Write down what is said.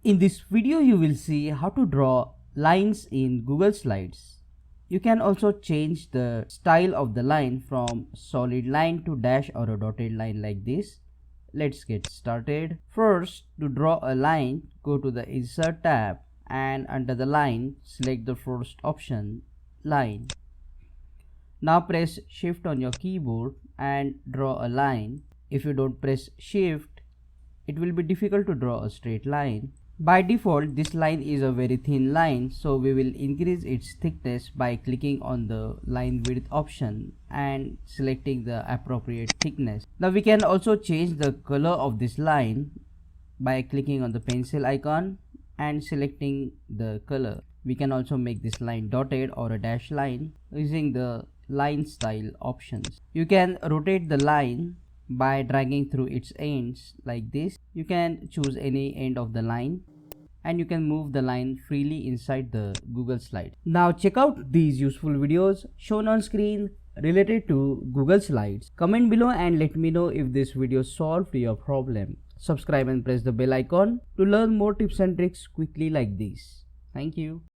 In this video, you will see how to draw lines in Google Slides. You can also change the style of the line from solid line to dash or a dotted line like this. Let's get started. First, to draw a line, go to the Insert tab and under the line, select the first option, Line. Now press Shift on your keyboard and draw a line. If you don't press Shift, it will be difficult to draw a straight line. By default, this line is a very thin line, so we will increase its thickness by clicking on the line width option and selecting the appropriate thickness. Now we can also change the color of this line by clicking on the pencil icon and selecting the color. We can also make this line dotted or a dash line using the line style options. You can rotate the line by dragging through its ends like this. You can choose any end of the line and you can move the line freely inside the Google Slide. Now check out these useful videos shown on screen related to Google Slides. Comment below and let me know if this video solved your problem. Subscribe and press the bell icon to learn more tips and tricks quickly like this. Thank you.